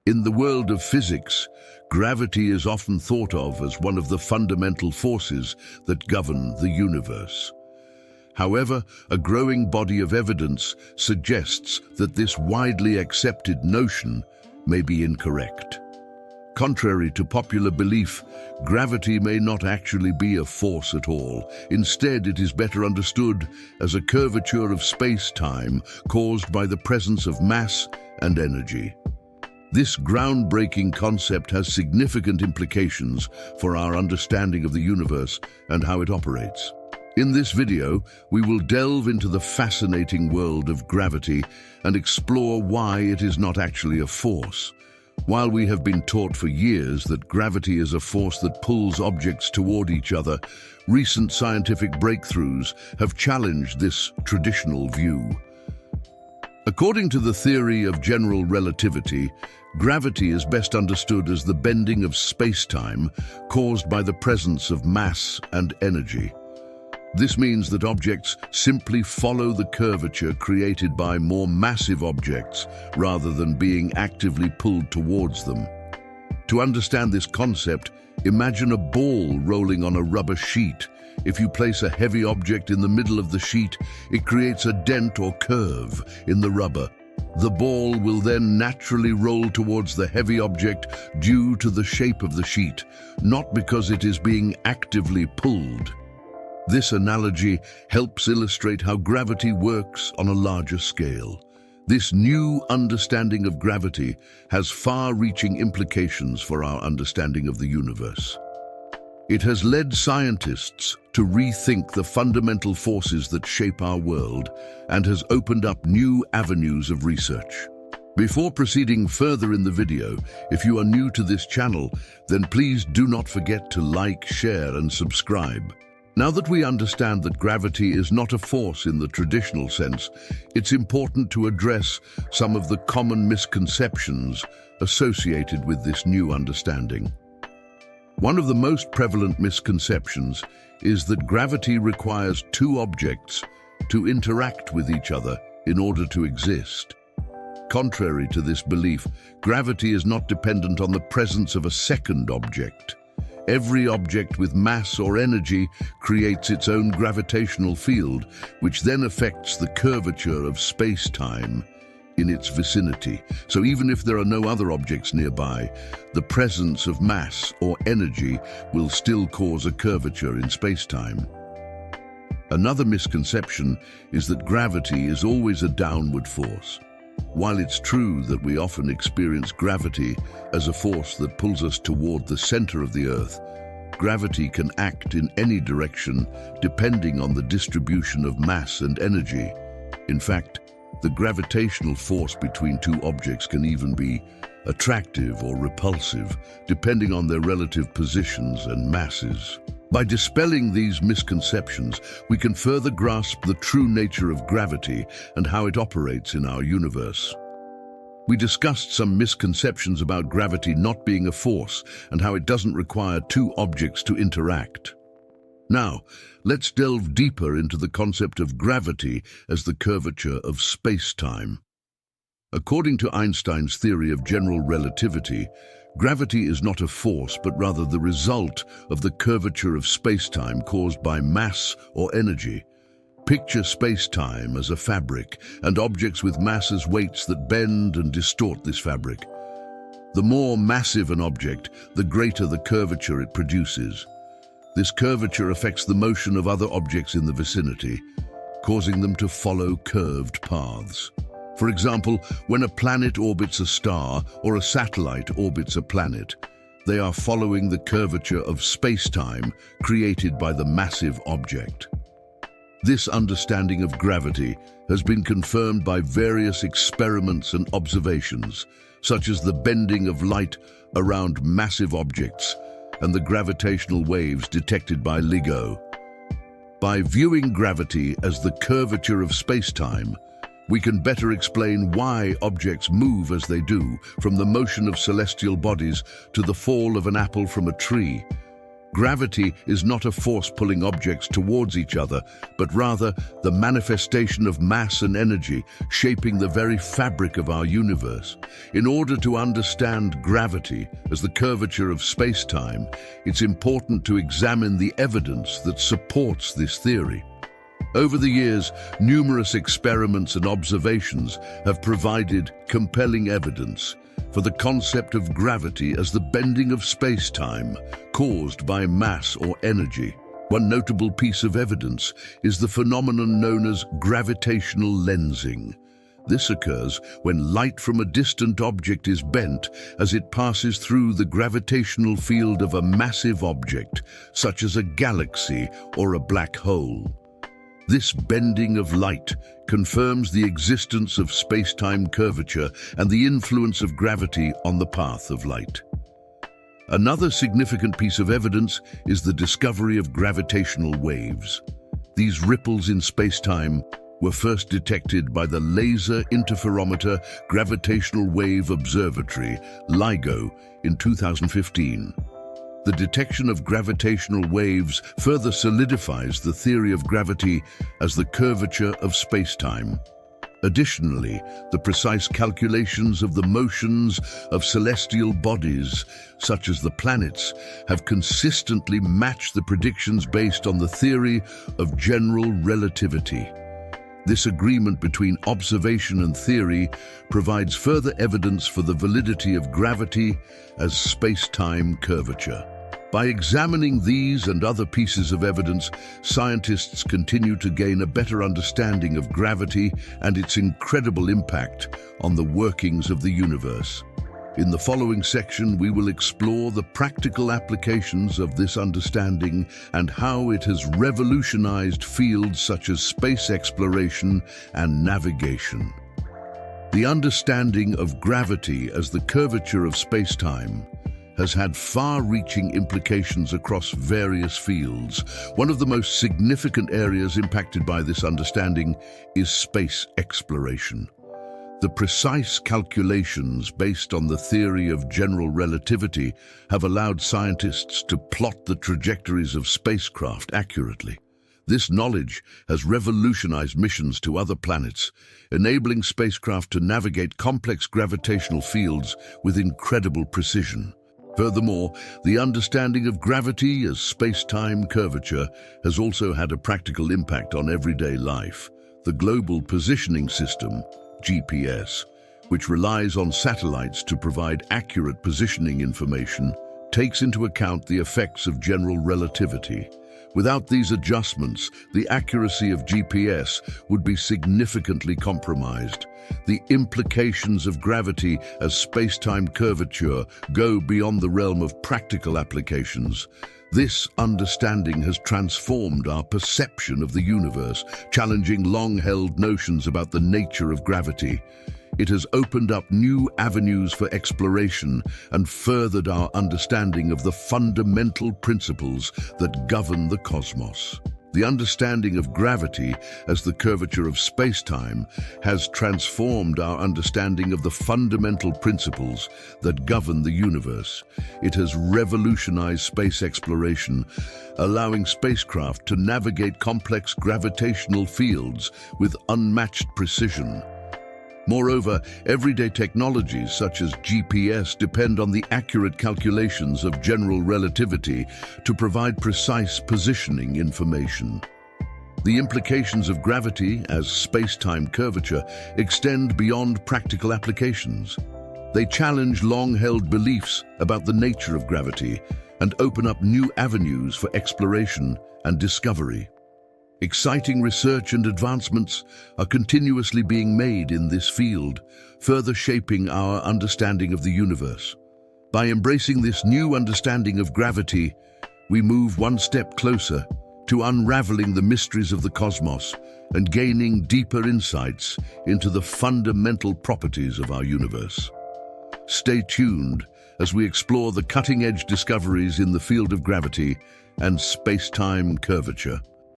In the world of physics, gravity is often thought of as one of the fundamental forces that govern the universe. However, a growing body of evidence suggests that this widely accepted notion may be incorrect. Contrary to popular belief, gravity may not actually be a force at all. Instead, it is better understood as a curvature of space-time caused by the presence of mass and energy. This groundbreaking concept has significant implications for our understanding of the universe and how it operates. In this video, we will delve into the fascinating world of gravity and explore why it is not actually a force. While we have been taught for years that gravity is a force that pulls objects toward each other, recent scientific breakthroughs have challenged this traditional view. According to the theory of general relativity, gravity is best understood as the bending of space-time caused by the presence of mass and energy. This means that objects simply follow the curvature created by more massive objects rather than being actively pulled towards them. To understand this concept, imagine a ball rolling on a rubber sheet. If you place a heavy object in the middle of the sheet, it creates a dent or curve in the rubber. The ball will then naturally roll towards the heavy object due to the shape of the sheet, not because it is being actively pulled. This analogy helps illustrate how gravity works on a larger scale. This new understanding of gravity has far-reaching implications for our understanding of the universe. It has led scientists to rethink the fundamental forces that shape our world and has opened up new avenues of research. Before proceeding further in the video, if you are new to this channel, then please do not forget to like, share, and subscribe. Now that we understand that gravity is not a force in the traditional sense, it's important to address some of the common misconceptions associated with this new understanding. One of the most prevalent misconceptions is that gravity requires two objects to interact with each other in order to exist. Contrary to this belief, gravity is not dependent on the presence of a second object. Every object with mass or energy creates its own gravitational field, which then affects the curvature of space-time in its vicinity. So even if there are no other objects nearby, the presence of mass or energy will still cause a curvature in space-time. Another misconception is that gravity is always a downward force. While it's true that we often experience gravity as a force that pulls us toward the center of the Earth, gravity can act in any direction depending on the distribution of mass and energy. In fact, the gravitational force between two objects can even be attractive or repulsive, depending on their relative positions and masses. By dispelling these misconceptions, we can further grasp the true nature of gravity and how it operates in our universe. We discussed some misconceptions about gravity not being a force and how it doesn't require two objects to interact. Now, let's delve deeper into the concept of gravity as the curvature of space-time. According to Einstein's theory of general relativity, gravity is not a force, but rather the result of the curvature of space-time caused by mass or energy. Picture space-time as a fabric, and objects with mass as weights that bend and distort this fabric. The more massive an object, the greater the curvature it produces. This curvature affects the motion of other objects in the vicinity, causing them to follow curved paths. For example, when a planet orbits a star or a satellite orbits a planet, they are following the curvature of space-time created by the massive object. This understanding of gravity has been confirmed by various experiments and observations, such as the bending of light around massive objects and the gravitational waves detected by LIGO. By viewing gravity as the curvature of space-time, we can better explain why objects move as they do, from the motion of celestial bodies to the fall of an apple from a tree. Gravity is not a force pulling objects towards each other, but rather the manifestation of mass and energy shaping the very fabric of our universe. In order to understand gravity as the curvature of space-time, it's important to examine the evidence that supports this theory. Over the years, numerous experiments and observations have provided compelling evidence for the concept of gravity as the bending of space-time caused by mass or energy. One notable piece of evidence is the phenomenon known as gravitational lensing. This occurs when light from a distant object is bent as it passes through the gravitational field of a massive object, such as a galaxy or a black hole. This bending of light confirms the existence of space-time curvature and the influence of gravity on the path of light. Another significant piece of evidence is the discovery of gravitational waves. These ripples in space-time were first detected by the Laser Interferometer Gravitational Wave Observatory, LIGO, in 2015. The detection of gravitational waves further solidifies the theory of gravity as the curvature of space-time. Additionally, the precise calculations of the motions of celestial bodies, such as the planets, have consistently matched the predictions based on the theory of general relativity. This agreement between observation and theory provides further evidence for the validity of gravity as space-time curvature. By examining these and other pieces of evidence, scientists continue to gain a better understanding of gravity and its incredible impact on the workings of the universe. In the following section, we will explore the practical applications of this understanding and how it has revolutionized fields such as space exploration and navigation. The understanding of gravity as the curvature of space-time has had far-reaching implications across various fields. One of the most significant areas impacted by this understanding is space exploration. The precise calculations based on the theory of general relativity have allowed scientists to plot the trajectories of spacecraft accurately. This knowledge has revolutionized missions to other planets, enabling spacecraft to navigate complex gravitational fields with incredible precision. Furthermore, the understanding of gravity as space-time curvature has also had a practical impact on everyday life. The Global Positioning System, GPS, which relies on satellites to provide accurate positioning information, takes into account the effects of general relativity. Without these adjustments, the accuracy of GPS would be significantly compromised. The implications of gravity as space-time curvature go beyond the realm of practical applications. This understanding has transformed our perception of the universe, challenging long-held notions about the nature of gravity. It has opened up new avenues for exploration and furthered our understanding of the fundamental principles that govern the cosmos. The understanding of gravity as the curvature of space-time has transformed our understanding of the fundamental principles that govern the universe. It has revolutionized space exploration, allowing spacecraft to navigate complex gravitational fields with unmatched precision. Moreover, everyday technologies such as GPS depend on the accurate calculations of general relativity to provide precise positioning information. The implications of gravity as space-time curvature extend beyond practical applications. They challenge long-held beliefs about the nature of gravity and open up new avenues for exploration and discovery. Exciting research and advancements are continuously being made in this field, further shaping our understanding of the universe. By embracing this new understanding of gravity, we move one step closer to unraveling the mysteries of the cosmos and gaining deeper insights into the fundamental properties of our universe. Stay tuned as we explore the cutting-edge discoveries in the field of gravity and space-time curvature.